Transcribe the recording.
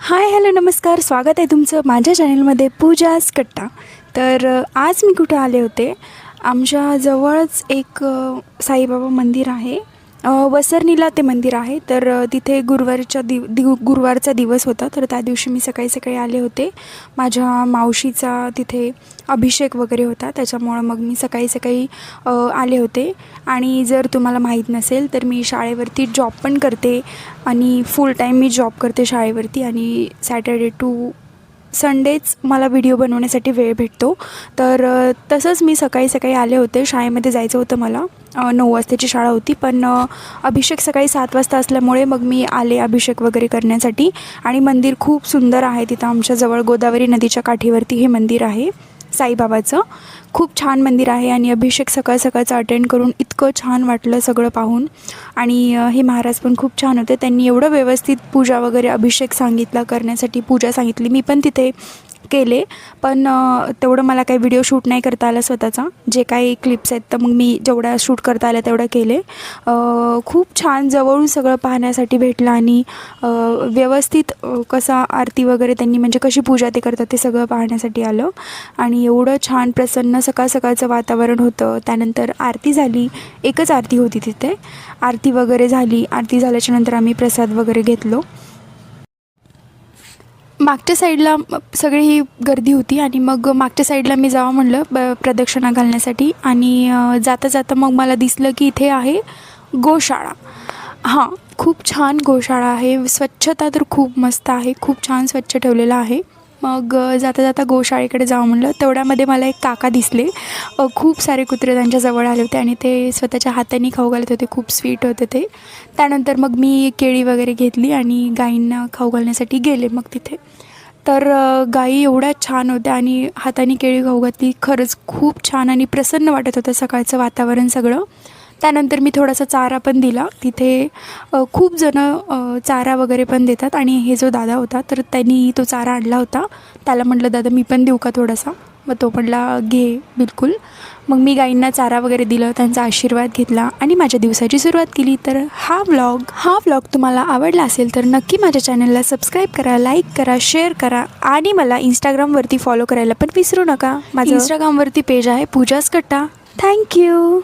Hi hello नमस्कार, स्वागत आहे तुमचं माझ्या चॅनलमध्ये पूजाच कट्टा. तर आज मी कुठे आले होते, आमच्या जवळच एक साईबाबा मंदिर आहे, वसरनीला ते मंदिर आहे. तर तिथे गुरुवारचा दिवस होता. तर त्या दिवशी मी सकाळी सकाळी आले होते. माझ्या मावशीचा तिथे अभिषेक वगैरे होता, त्याच्यामुळं मग मी सकाळी सकाळी आले होते. आणि जर तुम्हाला माहीत नसेल तर मी शाळेवरती जॉब पण करते आणि फुल टाईम मी जॉब करते शाळेवरती. आणि सॅटर्डे टू संडेच मला व्हिडिओ बनवण्यासाठी वेळ भेटतो. तर तसंच मी सकाळी सकाळी आले होते. शाळेमध्ये जायचं होतं मला, 9 वाजताची शाळा होती, पण अभिषेक सकाळी 7 वाजता असल्यामुळे मग मी आले अभिषेक वगैरे करण्यासाठी. आणि मंदिर खूप सुंदर आहे. तिथं आमच्याजवळ गोदावरी नदीच्या काठीवरती हे मंदिर आहे साईबाबाचं. खूप छान मंदिर आहे आणि अभिषेक सकाळ सकाळचं अटेंड करून इतकं छान वाटलं सगळं पाहून. आणि हे महाराज पण खूप छान होते. त्यांनी एवढं व्यवस्थित पूजा वगैरे अभिषेक सांगितला करण्यासाठी, पूजा सांगितली. मी पण तिथे केले, पण तेवढं मला काही व्हिडिओ शूट नाही करता आला स्वतःचा. जे काही क्लिप्स आहेत तर मग मी जेवढा शूट करता आलं तेवढं केले. खूप छान जवळून सगळं पाहण्यासाठी भेटलं. आणि व्यवस्थित कसा आरती वगैरे त्यांनी म्हणजे कशी पूजा ते करतात ते सगळं पाहण्यासाठी आलं. आणि एवढं छान प्रसन्न सकाळ सकाळचं वातावरण होतं. त्यानंतर आरती झाली, एकच आरती होती तिथे. आरती वगैरे झाली. आरती झाल्याच्यानंतर आम्ही प्रसाद वगैरे घेतलो. मागच्या साईडला सगळी ही गर्दी होती आणि मग मागच्या साईडला मी जावं म्हणलं प्रदक्षिणा घालण्यासाठी. आणि जाता जाता मग मला दिसलं की इथे आहे गोशाळा. हां, खूप छान गोशाळा आहे. स्वच्छता तर खूप मस्त आहे, खूप छान स्वच्छ ठेवलेलं आहे. मग जाता जाता गोशाळेकडे जावं म्हणलं. तेवढ्यामध्ये मला एक काका दिसले. खूप सारे कुत्रे त्यांच्याजवळ आले होते आणि ते स्वतःच्या हाताने खाऊ घालत होते. खूप स्वीट होते ते. त्यानंतर मग मी केळी वगैरे घेतली आणि गाईंना खाऊ घालण्यासाठी गेले मग तिथे. तर गाई एवढ्या छान होत्या आणि हाताने केळी खाऊ घातली. खरंच खूप छान आणि प्रसन्न वाटत होतं सकाळचं वातावरण सगळं. त्यानंतर मी थोडासा चारा पण दिला. तिथे खूप जणं चारा वगैरे पण देतात. आणि हे जो दादा होता तर त्यांनी तो चारा आणला होता. त्याला म्हटलं, दादा मी पण देऊ का थोडासा? मग तो म्हटला, घे बिलकुल. मग मी गाईंना चारा वगैरे दिलं, त्यांचा आशीर्वाद घेतला आणि माझ्या दिवसाची सुरुवात केली. तर हा व्लॉग तुम्हाला आवडला असेल तर नक्की माझ्या चॅनलला सबस्क्राईब करा, लाईक करा, शेअर करा. आणि मला इंस्टाग्रामवरती फॉलो करायला पण विसरू नका. माझं इंस्टाग्रामवरती पेज आहे पूजाच कट्टा. थँक्यू.